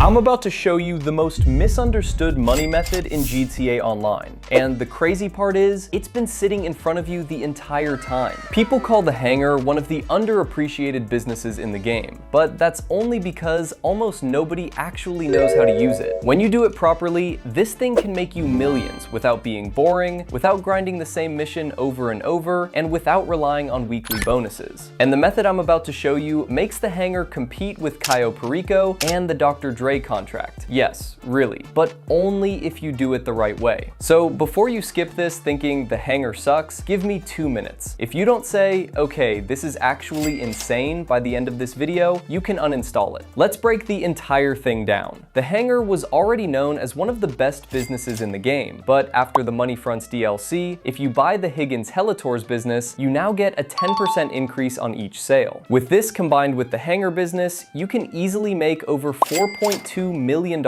I'm about to show you the most misunderstood money method in GTA Online. And the crazy part is, it's been sitting in front of you the entire time. People call the hangar one of the underappreciated businesses in the game, but that's only because almost nobody actually knows how to use it. When you do it properly, this thing can make you millions without being boring, without grinding the same mission over and over, and without relying on weekly bonuses. And the method I'm about to show you makes the hangar compete with Cayo Perico and the Dr. Dre contract. Yes, really, but only if you do it the right way. So before you skip this thinking the hangar sucks, give me 2 minutes. If you don't say, okay, this is actually insane by the end of this video, you can uninstall it. Let's break the entire thing down. The hangar was already known as one of the best businesses in the game, but after the Money Fronts DLC, if you buy the Higgins Helitours business, you now get a 10% increase on each sale. With this combined with the hangar business, you can easily make over $4.2 million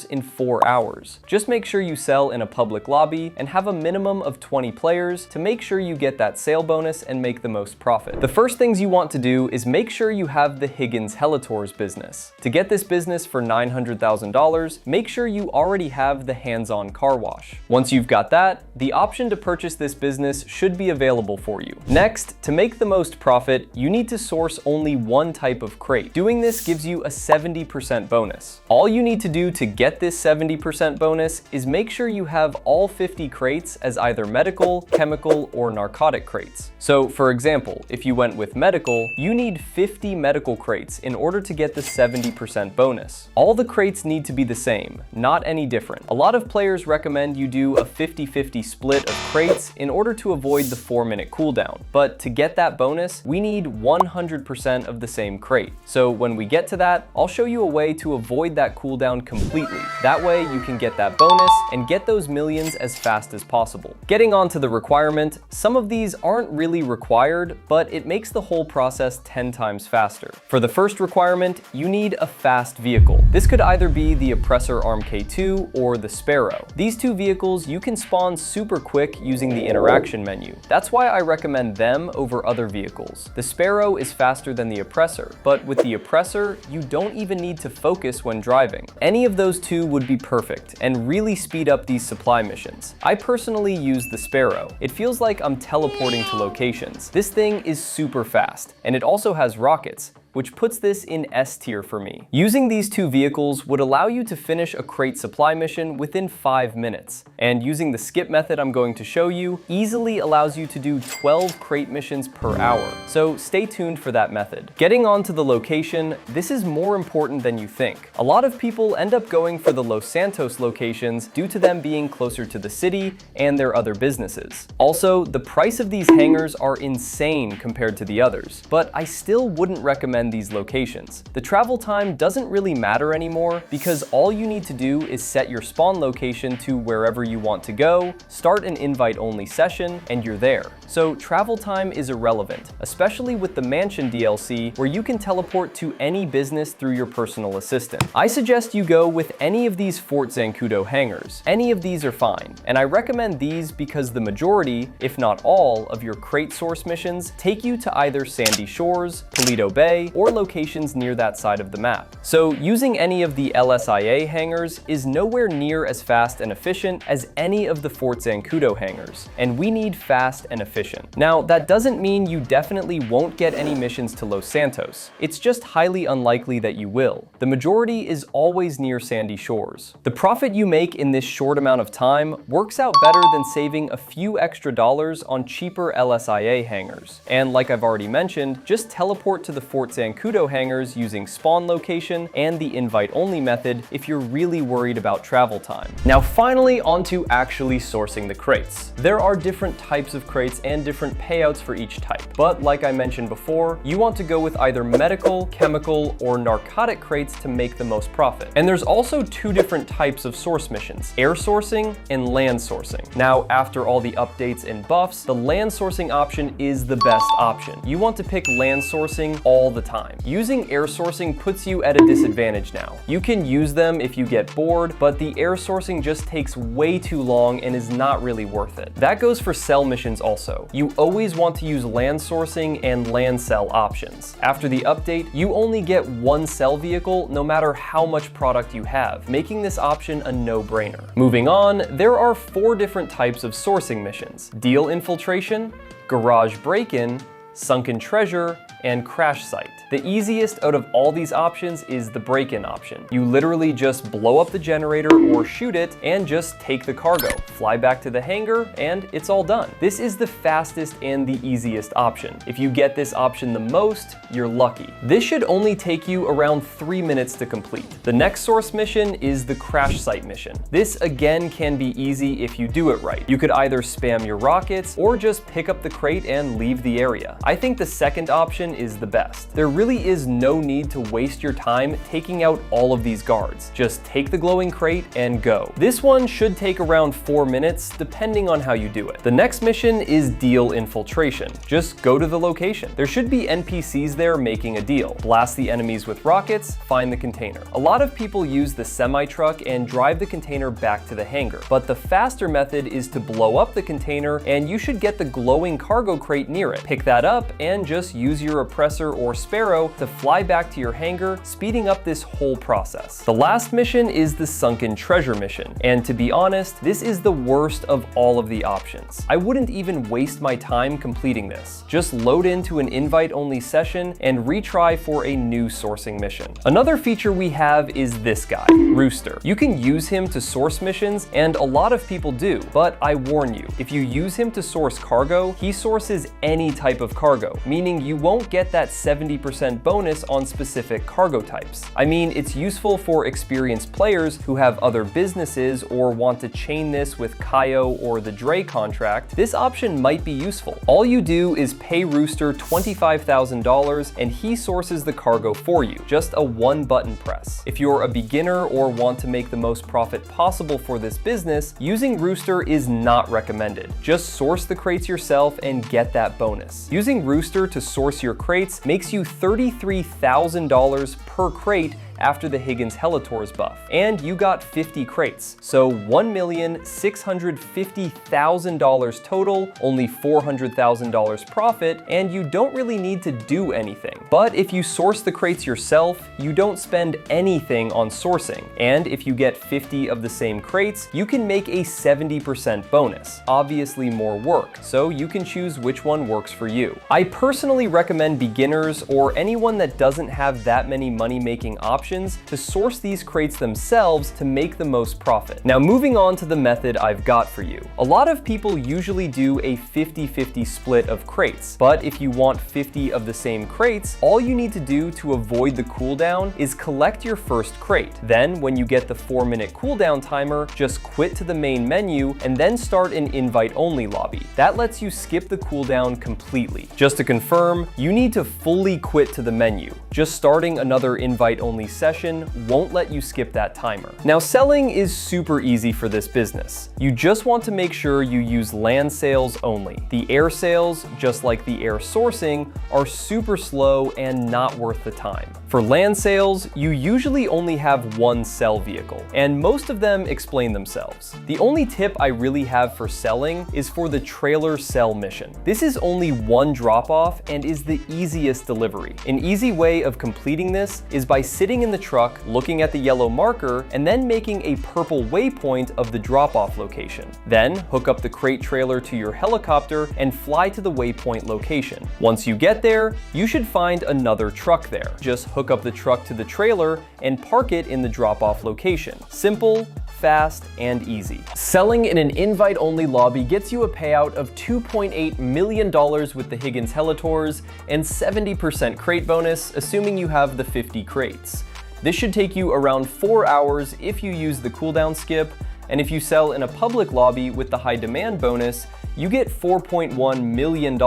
in 4 hours. Just make sure you sell in a public lobby and have a minimum of 20 players to make sure you get that sale bonus and make the most profit. The first things you want to do is make sure you have the Higgins Helitours business. To get this business for $900,000, make sure you already have the hands-on car wash. Once you've got that, the option to purchase this business should be available for you. Next, to make the most profit, you need to source only one type of crate. Doing this gives you a 70% bonus. All you need to do to get this 70% bonus is make sure you have all 50 crates as either medical, chemical, or narcotic crates. So for example, if you went with medical, you need 50 medical crates in order to get the 70% bonus. All the crates need to be the same, not any different. A lot of players recommend you do a 50-50 split of crates in order to avoid the 4-minute cooldown. But to get that bonus, we need 100% of the same crate. So when we get to that, I'll show you a way to avoid that cooldown completely. That way you can get that bonus and get those millions as fast as possible. Getting on to the requirement, some of these aren't really required, but it makes the whole process 10 times faster. For the first requirement, you need a fast vehicle. This could either be the Oppressor Arm K2 or the Sparrow. These two vehicles you can spawn super quick using the interaction menu. That's why I recommend them over other vehicles. The Sparrow is faster than the Oppressor, but with the Oppressor, you don't even need to focus when driving. Any of those two would be perfect and really speed up these supply missions. I personally use the Sparrow. It feels like I'm teleporting to locations. This thing is super fast, and it also has rockets, which puts this in S tier for me. Using these two vehicles would allow you to finish a crate supply mission within 5 minutes, and using the skip method I'm going to show you easily allows you to do 12 crate missions per hour, so stay tuned for that method. Getting on to the location, this is more important than you think. A lot of people end up going for the Los Santos locations due to them being closer to the city and their other businesses. Also, the price of these hangars are insane compared to the others, but I still wouldn't recommend these locations. The travel time doesn't really matter anymore because all you need to do is set your spawn location to wherever you want to go, start an invite-only session, and you're there. So travel time is irrelevant, especially with the Mansion DLC where you can teleport to any business through your personal assistant. I suggest you go with any of these Fort Zancudo hangars. Any of these are fine, and I recommend these because the majority, if not all, of your crate source missions take you to either Sandy Shores, Toledo Bay, or locations near that side of the map. So using any of the LSIA hangars is nowhere near as fast and efficient as any of the Fort Zancudo hangars, and we need fast and efficient. Now, that doesn't mean you definitely won't get any missions to Los Santos. It's just highly unlikely that you will. The majority is always near Sandy Shores. The profit you make in this short amount of time works out better than saving a few extra dollars on cheaper LSIA hangars. And like I've already mentioned, just teleport to the Fort Zancudo hangars using spawn location and the invite-only method if you're really worried about travel time. Now finally, onto actually sourcing the crates. There are different types of crates and different payouts for each type, but like I mentioned before, you want to go with either medical, chemical, or narcotic crates to make the most profit. And there's also 2 different types of source missions, air sourcing and land sourcing. Now, after all the updates and buffs, the land sourcing option is the best option. You want to pick land sourcing all the time. Using air sourcing puts you at a disadvantage now. You can use them if you get bored, but the air sourcing just takes way too long and is not really worth it. That goes for cell missions also. You always want to use land sourcing and land cell options. After the update, you only get one cell vehicle no matter how much product you have, making this option a no-brainer. Moving on, there are 4 different types of sourcing missions: deal infiltration, garage break-in, sunken treasure, and crash site. The easiest out of all these options is the break-in option. You literally just blow up the generator or shoot it and just take the cargo, fly back to the hangar, and it's all done. This is the fastest and the easiest option. If you get this option the most, you're lucky. This should only take you around 3 minutes to complete. The next source mission is the crash site mission. This again can be easy if you do it right. You could either spam your rockets or just pick up the crate and leave the area. I think the second option is the best. There really is no need to waste your time taking out all of these guards. Just take the glowing crate and go. This one should take around 4 minutes depending on how you do it. The next mission is deal infiltration. Just go to the location. There should be NPCs there making a deal. Blast the enemies with rockets, find the container. A lot of people use the semi-truck and drive the container back to the hangar, but the faster method is to blow up the container and you should get the glowing cargo crate near it. Pick that up and just use your oppressor or sparrow to fly back to your hangar, speeding up this whole process. The last mission is the sunken treasure mission, and to be honest, this is the worst of all of the options. I wouldn't even waste my time completing this. Just load into an invite-only session and retry for a new sourcing mission. Another feature we have is this guy, Rooster. You can use him to source missions, and a lot of people do, but I warn you, if you use him to source cargo, he sources any type of cargo, meaning you won't get that 70% bonus on specific cargo types. I mean, it's useful for experienced players who have other businesses or want to chain this with Kaio or the Dre contract. This option might be useful. All you do is pay Rooster $25,000 and he sources the cargo for you. Just a one-button press. If you're a beginner or want to make the most profit possible for this business, using Rooster is not recommended. Just source the crates yourself and get that bonus. Using Rooster to source your crates makes you $33,000 per crate after the Higgins Helitours buff, and you got 50 crates, so $1,650,000 total, only $400,000 profit, and you don't really need to do anything. But if you source the crates yourself, you don't spend anything on sourcing, and if you get 50 of the same crates, you can make a 70% bonus. Obviously more work, so you can choose which one works for you. I personally recommend beginners or anyone that doesn't have that many money-making options to source these crates themselves to make the most profit. Now moving on to the method I've got for you. A lot of people usually do a 50-50 split of crates, but if you want 50 of the same crates, all you need to do to avoid the cooldown is collect your first crate. Then when you get the 4-minute cooldown timer, just quit to the main menu and then start an invite-only lobby. That lets you skip the cooldown completely. Just to confirm, you need to fully quit to the menu. Just starting another invite-only session won't let you skip that timer. Now selling is super easy for this business. You just want to make sure you use land sales only. The air sales, just like the air sourcing, are super slow and not worth the time. For land sales, you usually only have one cell vehicle, and most of them explain themselves. The only tip I really have for selling is for the trailer sell mission. This is only one drop-off and is the easiest delivery. An easy way of completing this is by sitting in the truck, looking at the yellow marker, and then making a purple waypoint of the drop-off location. Then hook up the crate trailer to your helicopter and fly to the waypoint location. Once you get there, you should find another truck there. Just hook up the truck to the trailer and park it in the drop-off location. Simple, fast, and easy. Selling in an invite-only lobby gets you a payout of $2.8 million with the Higgins Helitours and 70% crate bonus, assuming you have the 50 crates. This should take you around 4 hours if you use the cooldown skip, and if you sell in a public lobby with the high demand bonus, you get $4.1 million.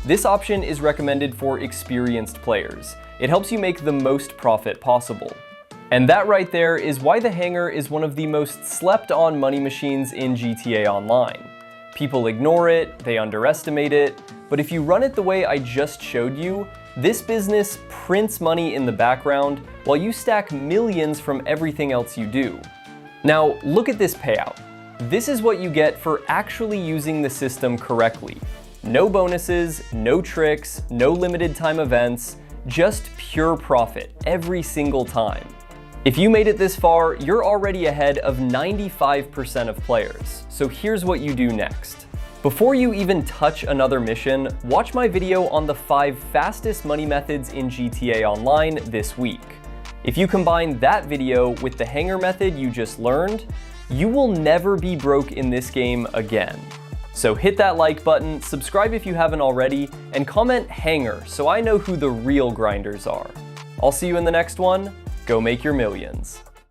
This option is recommended for experienced players. It helps you make the most profit possible. And that right there is why the Hangar is one of the most slept on money machines in GTA Online. People ignore it, they underestimate it, but if you run it the way I just showed you, This business prints money in the background while you stack millions from everything else you do. Now, look at this payout. This is what you get for actually using the system correctly. No bonuses, no tricks, no limited time events, just pure profit every single time. If you made it this far, you're already ahead of 95% of players. So here's what you do next. Before you even touch another mission, watch my video on the 5 fastest money methods in GTA Online this week. If you combine that video with the hangar method you just learned, you will never be broke in this game again. So hit that like button, subscribe if you haven't already, and comment hangar so I know who the real grinders are. I'll see you in the next one. Go make your millions.